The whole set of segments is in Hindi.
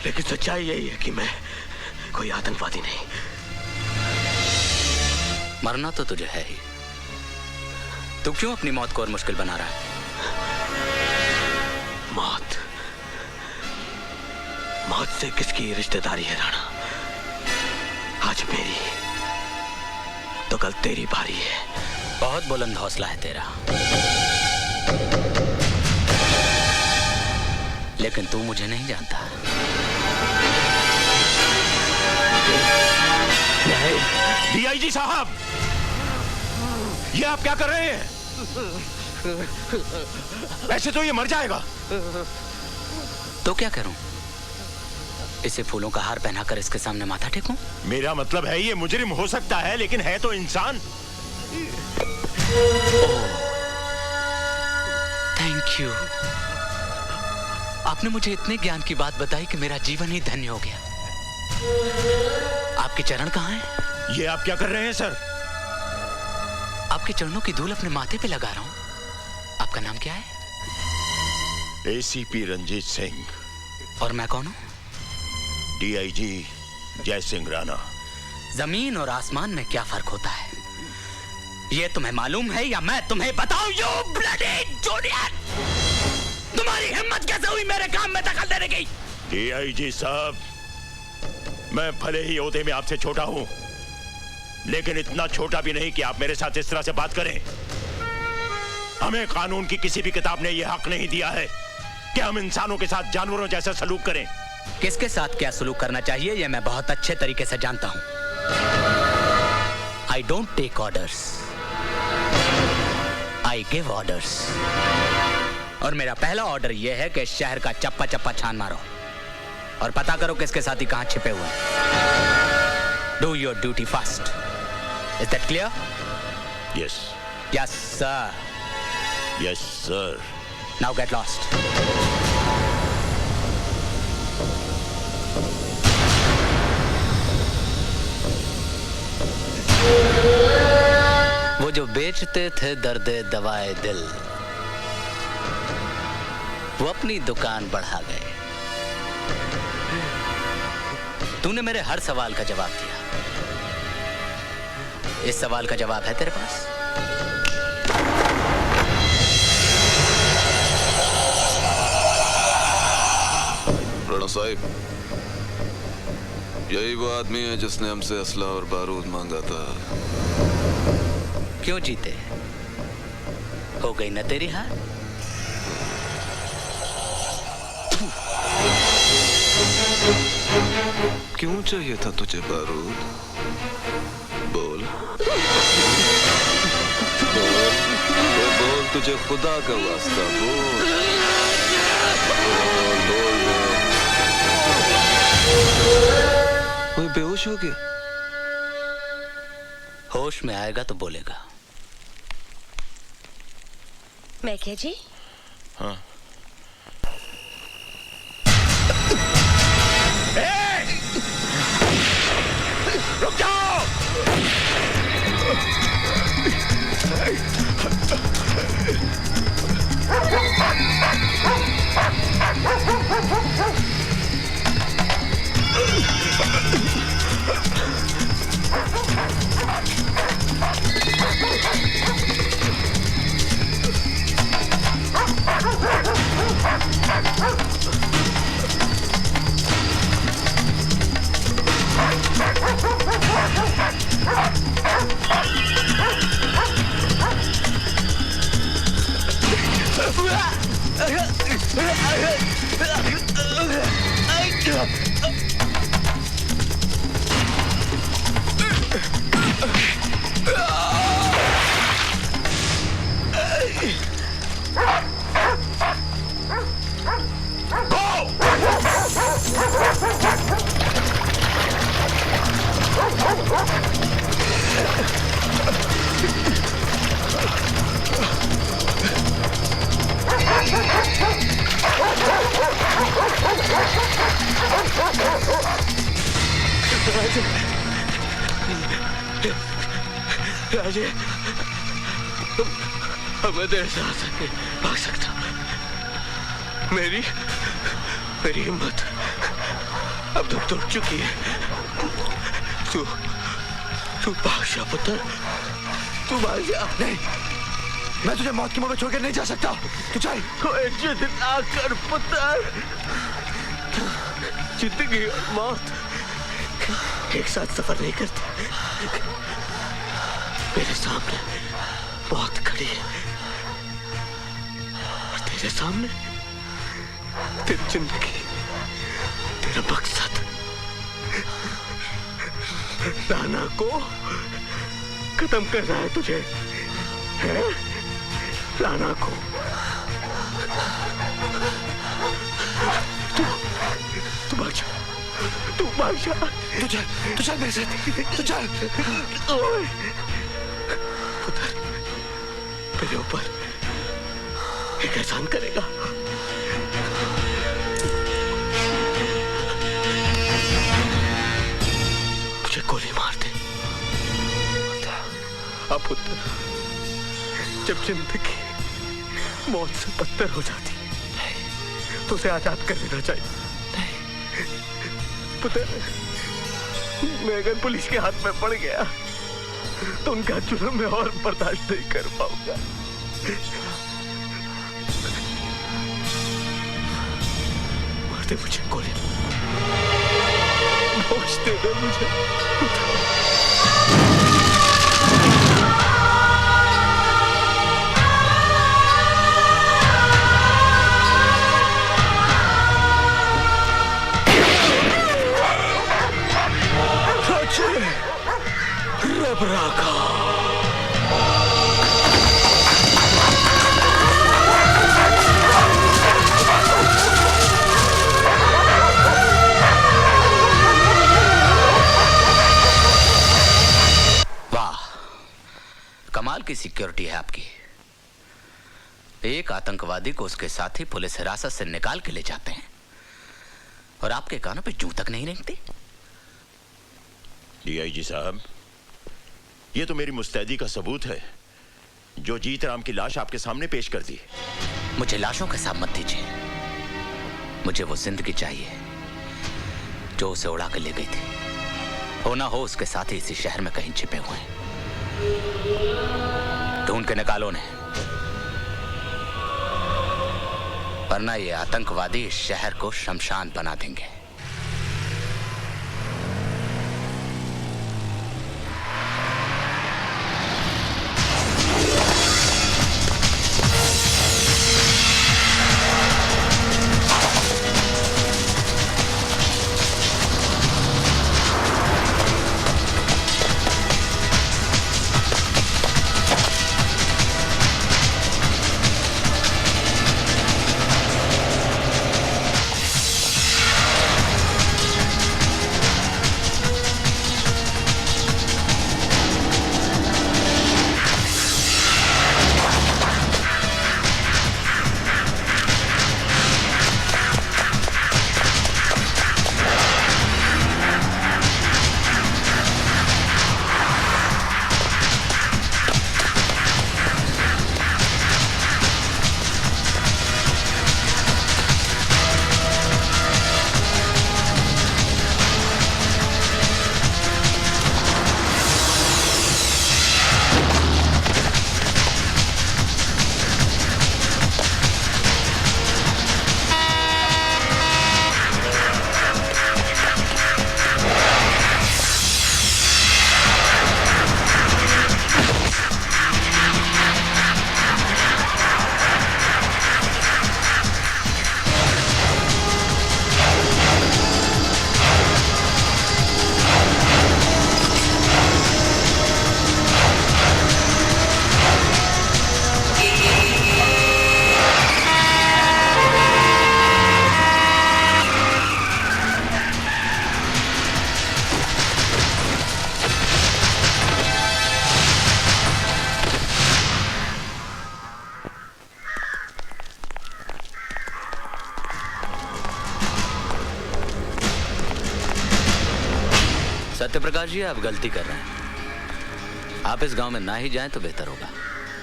लेकिन सच्चाई यही है कि मैं कोई आतंकवादी नहीं। मरना तो तुझे है ही, तू क्यों अपनी मौत को और मुश्किल बना रहा है? मौत से किसकी रिश्तेदारी है राणा? आज मेरी तो कल तेरी बारी है। बहुत बुलंद हौसला है तेरा, लेकिन तू मुझे नहीं जानता। डीआईजी साहब, ये आप क्या कर रहे हैं? ऐसे तो ये मर जाएगा। तो क्या करूं? इसे फूलों का हार पहनाकर इसके सामने माथा टेकूं? मेरा मतलब है ये मुजरिम हो सकता है, लेकिन है तो इंसान। थैंक यू, आपने मुझे इतने ज्ञान की बात बताई कि मेरा जीवन ही धन्य हो गया। आपके चरण कहाँ हैं? ये आप क्या कर रहे हैं सर? आपके चरणों की धूल अपने माथे पे लगा रहा हूं। आपका नाम क्या है? एसीपी रंजीत सिंह। और मैं कौन हूं? डीआईजी जय सिंह राणा। जमीन और आसमान में क्या फर्क होता है, ये तुम्हें मालूम है या मैं तुम्हें बताऊं? यू ब्लडी जूनियर, तुम्हारी हिम्मत कैसे हुई मेरे काम में दखल देने की? डीआईजी साहब, मैं भले ही ओहदे में आपसे छोटा हूं, लेकिन इतना छोटा भी नहीं कि आप मेरे साथ इस तरह से बात करें। हमें कानून की किसी भी किताब ने यह हक नहीं दिया है कि हम इंसानों के साथ जानवरों जैसा सलूक करें। किसके साथ क्या सलूक करना चाहिए यह मैं बहुत अच्छे तरीके से जानता हूं। I don't take orders, I give orders. और मेरा पहला ऑर्डर यह है कि शहर का चप्पा चप्पा छान मारो और पता करो किसके साथी कहां छिपे हुए हैं। Do your duty fast. Is that clear? Yes. Yes sir. Yes sir. Now get lost. वो जो बेचते थे दर्दे दवाए दिल, वो अपनी दुकान बढ़ा गए। तूने मेरे हर सवाल का जवाब दिया। इस सवाल का जवाब है तेरे पास? राणा साहिब, यही वो आदमी है जिसने हमसे असला और बारूद मांगा था। क्यों जीते? हो गई न तेरी हार? क्यों चाहिए था तुझे बारूद? बोल बोल बोल, तुझे खुदा का वास्ता बोल बोल बोल। कोई बेहोश हो गया? होश में आएगा तो बोलेगा। मैं क्या जी? हाँ। रुक जाओ! राजे, मैं तेरे साथ नहीं भाग सकता। मेरी हिम्मत अब तक टूट चुकी है। तू भाग जा पुत्र, तू भाग जा। नहीं, मैं तुझे मौत की मुंह में छोड़कर नहीं जा सकता। तू चल। कोई जिद ना कर पुत्र, जिंदगी और मौत एक साथ सफर नहीं करती। मेरे सामने मौत खड़ी है और तेरे सामने तेरी जिंदगी, तेरा मकसद। नाना को खत्म करना है तुझे, है? नाना को तू भाग जा, तू भाग जा। तू चल मेरे साथ, तू चल। ओए पुत्र, मेरे ऊपर एक एहसान करेगा। मुझे गोली मार दे। अब पुत्र, जब जिंदगी मौत से बदतर हो जाती है तो उसे आजाद कर देना चाहिए। पुत्र, मैं अगर पुलिस के हाथ में पड़ गया तो उनका जुर्म मैं और बर्दाश्त नहीं कर पाऊंगा। मार दे मुझे गोली, होश दे दे मुझे। रब राखा। वाह, कमाल की सिक्योरिटी है आपकी। एक आतंकवादी को उसके साथी पुलिस हिरासत से निकाल के ले जाते हैं और आपके कानों पे जूं तक नहीं रेंगती। डीआईजी साहब, ये तो मेरी मुस्तैदी का सबूत है जो जीत राम की लाश आपके सामने पेश कर दी। मुझे लाशों के साथ मत दीजिए, मुझे वो जिंदगी चाहिए जो उसे उड़ा कर ले गई थी। हो ना हो उसके साथ ही इसी शहर में कहीं छिपे हुए हैं। ढूंढ के निकालो उन्हें, वरना ये आतंकवादी इस शहर को शमशान बना देंगे। सत्यप्रकाश जी, आप गलती कर रहे हैं। आप इस गांव में ना ही जाएं तो बेहतर होगा।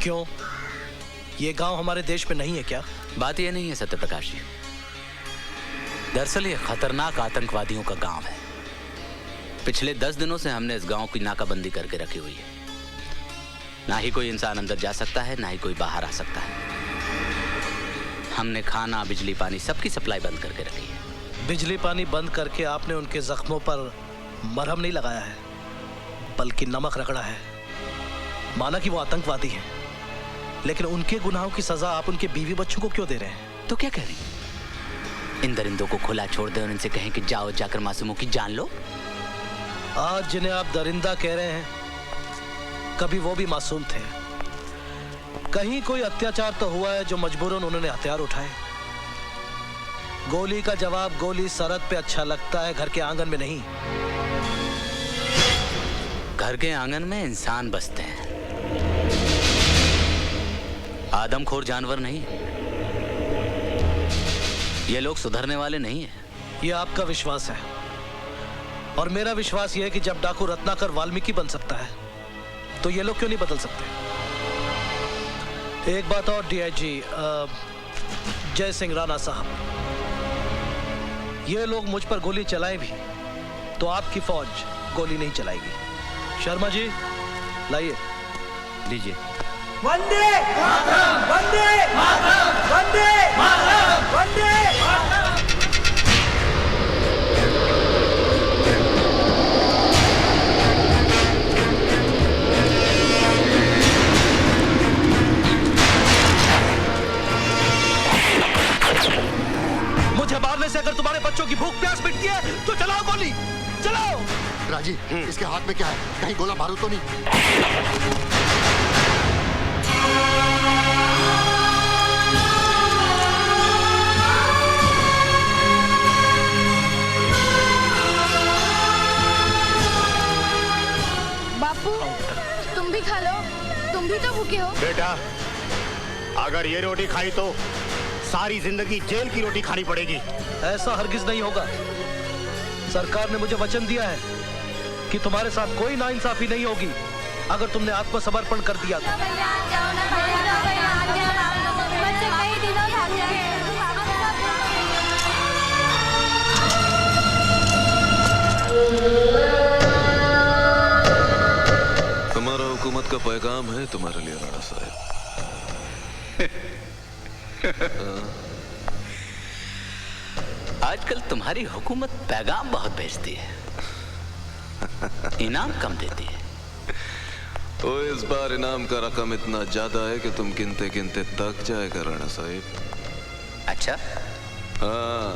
क्यों? ये गांव हमारे देश में नहीं है क्या? बात ये नहीं है सत्यप्रकाश जी, दरअसल ये खतरनाक आतंकवादियों का गांव है। पिछले 10 दिनों से हमने इस गांव की नाकाबंदी करके रखी हुई है। ना ही कोई इंसान अंदर जा सकता है, ना ही कोई बाहर आ सकता है। हमने खाना, बिजली, पानी सबकी सप्लाई बंद करके रखी है। बिजली पानी बंद करके आपने उनके जख्मों पर मरहम नहीं लगाया है, बल्कि नमक रगड़ा है। माना कि वो आतंकवादी हैं, लेकिन उनके गुनाहों की सजा आप उनके बीवी बच्चों को क्यों दे रहे हैं? तो क्या कह रही? इन दरिंदों को खुला छोड़ दें और इनसे कहें कि जाओ जाकर मासूमों की जान लो। आज जिन्हें आप दरिंदा कह रहे हैं, कभी वो भी मासूम थे। कहीं कोई अत्याचार तो हुआ है जो मजबूरन उन्होंने हथियार उठाए। गोली का जवाब गोली सरहद पे अच्छा लगता है, घर के आंगन में नहीं। घर के आंगन में इंसान बसते हैं, आदमखोर जानवर नहीं। ये लोग सुधरने वाले नहीं हैं। ये आपका विश्वास है, और मेरा विश्वास ये है कि जब डाकू रत्नाकर वाल्मीकि बन सकता है, तो ये लोग क्यों नहीं बदल सकते? एक बात और डीआईजी जय सिंह राणा साहब, ये लोग मुझ पर गोली चलाए भी तो आपकी फौज गोली नहीं चलाएगी। शर्मा जी लाइए। लीजिए। वंदे मातरम, वंदे मातरम, वंदे मातरम, वंदे मातरम। मुझे मारने से अगर तुम्हारे बच्चों की भूख प्यास मिटती है तो चलाओ गोली, चलाओ। राजी, इसके हाथ में क्या है? कहीं गोला बारूद तो नहीं? बापू, तुम भी खा लो, तुम भी तो भूखे हो। बेटा, अगर ये रोटी खाई तो सारी जिंदगी जेल की रोटी खानी पड़ेगी। ऐसा हरगिज नहीं होगा। सरकार ने मुझे वचन दिया है कि तुम्हारे साथ कोई नाइंसाफी नहीं होगी अगर तुमने आत्मसमर्पण कर दिया तो। हमारा हुकूमत का पैगाम है तुम्हारे लिए राणा साहब। आजकल तुम्हारी हुकूमत पैगाम बहुत भेजती है, इनाम कम देती है। तो इस बार इनाम का रकम इतना ज्यादा है कि तुम गिनते गिनते थक जाएगा राणा साहब। अच्छा? हाँ,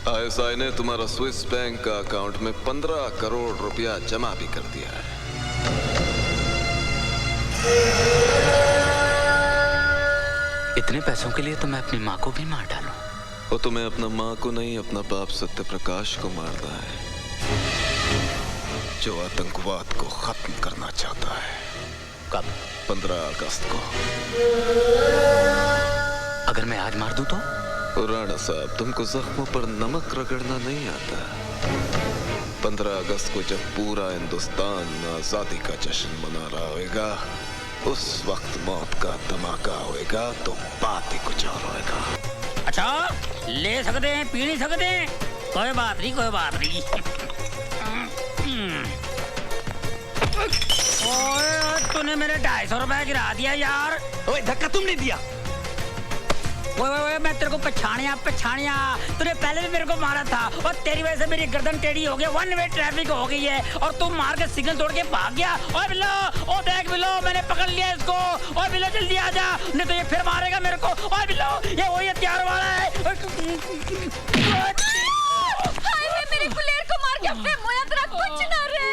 आईएसआई ने तुम्हारा स्विस बैंक का अकाउंट में 15 करोड़ रुपया जमा भी कर दिया है। इतने पैसों के लिए तो मैं अपनी माँ को भी मार डालूं। वो तुम्हें अपना माँ को नहीं, अपना बाप सत्य प्रकाश को मारना है, जो आतंकवाद को खत्म करना चाहता है। कब? 15 अगस्त को। अगर मैं आज मार दूं तो? राणा साहब, तुमको जख्मों पर नमक रगड़ना नहीं आता। 15 अगस्त को जब पूरा हिंदुस्तान आजादी का जश्न मना रहा होगा, उस वक्त मौत का धमाका होएगा तो बात ही कुछ और होएगा। अच्छा, ले सकते हैं, पी नहीं सकते, कोई बात नहीं, कोई बात नहीं। ओए, तूने मेरे 250 रुपए गिरा दिया यार। ओए, धक्का तुमने दिया। ओए, मैं तेरे को पछाणिया, तूने पहले भी मेरे को मारा था और तेरी वजह से मेरी गर्दन टेढ़ी हो गई, 1 वे ट्रैफिक हो गई है और तू मार के सिग्नल तोड़ के भाग गया। ओए बिल्लो, ओ देख बिल्लो, मैंने पकड़ लिया इसको। ओए बिल्लो, जल्दी आ जा, नहीं तो ये फिर मारेगा मेरे को। ओए बिल्लो, ये वही हथियार वाला है। हाय, मेरे गुलेर को मार के अपने मोया तेरा कुछ ना रहे।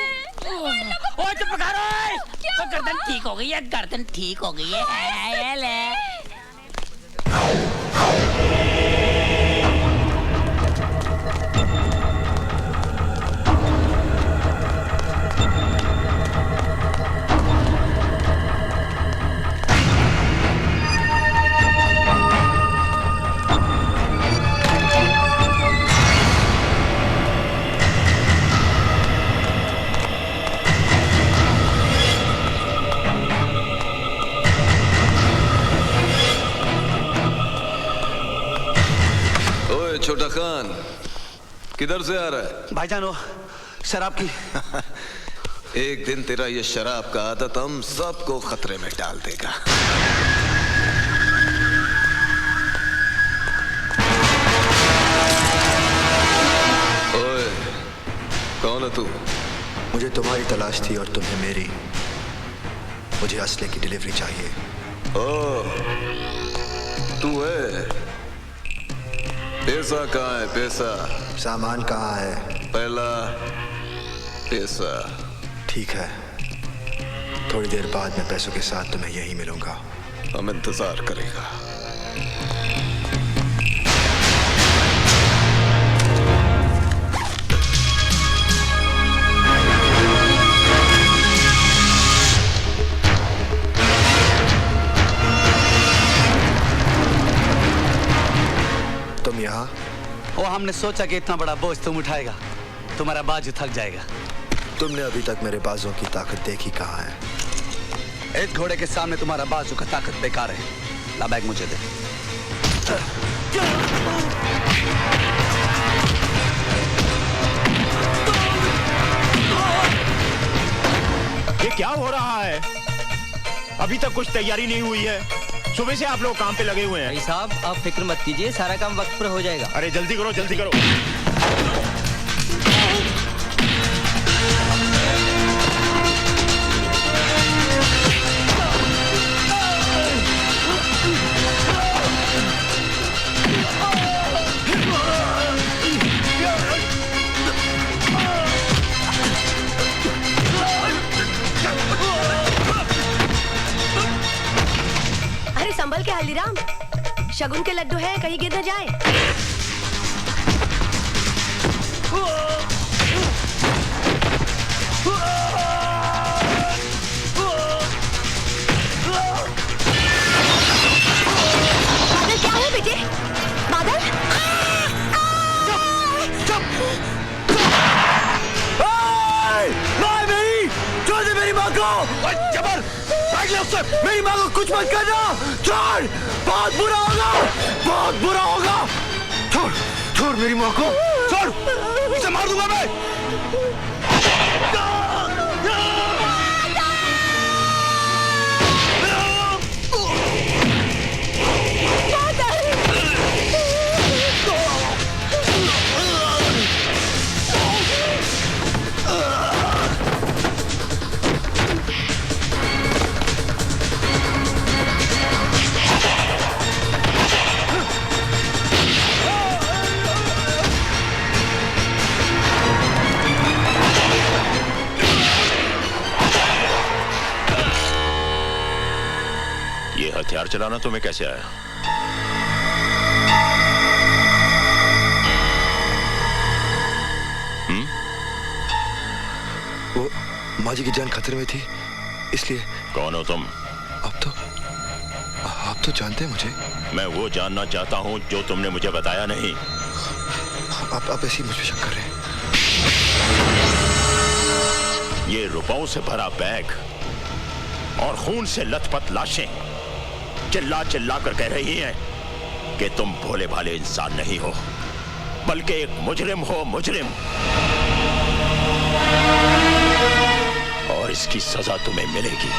ओए चुप कर, ओए, गर्दन ठीक हो गई है, गर्दन ठीक हो गई है। ले किधर से आ रहा है? भाईजान वो शराब की। एक दिन तेरा ये शराब का आदत हम सबको खतरे में डाल देगा। ओए, कौन है तू? मुझे तुम्हारी तलाश थी और तुम्हें मेरी। मुझे असले की डिलीवरी चाहिए। ओ, तू है? पैसा कहाँ है? पैसा? सामान कहाँ है? पहला पैसा। ठीक है, थोड़ी देर बाद मैं पैसों के साथ तुम्हें यहीं मिलूंगा। हम इंतजार करेगा। तुम यहाँ? वो हमने सोचा कि इतना बड़ा बोझ तुम उठाएगा, तुम्हारा बाजू थक जाएगा। तुमने अभी तक मेरे बाजों की ताकत देखी कहाँ है? एक घोड़े के सामने तुम्हारा बाजू का ताकत बेकार है। ला बैग मुझे दे। ये क्या हो रहा है? अभी तक कुछ तैयारी नहीं हुई है। सुबह से आप लोग काम पे लगे हुए हैं। भाई साहब आप फिक्र मत कीजिए, सारा काम वक्त पर हो जाएगा। अरे जल्दी करो, जल्दी करो। अरे संभल के हल्दीराम, शगुन के लड्डू हैं, कहीं गिर न जाए। बादल क्या है बेटे? बादल? छोड़ दे मेरी माँ को! जबर! भाग ले उससे! मेरी माँ को कुछ मत करना! छोड़! बहुत बुरा होगा! बहुत बुरा होगा! छोड़! छोड़ मेरी माँ को! छोड़! इसे मार दूंगा मैं! ये हथियार चलाना तुम्हें कैसे आया? वो माँ जी की जान खतरे में थी, इसलिए। कौन हो तुम? आप तो जानते हैं मुझे। मैं वो जानना चाहता हूं जो तुमने मुझे बताया नहीं। आप ऐसे ही मुझ पे शक कर रहे हैं। ये रुपयों से भरा बैग और खून से लथपथ लाशें चिल्ला चिल्ला कर कह रही हैं कि तुम भोले भाले इंसान नहीं हो, बल्कि एक मुजरिम हो, मुजरिम। और इसकी सजा तुम्हें मिलेगी।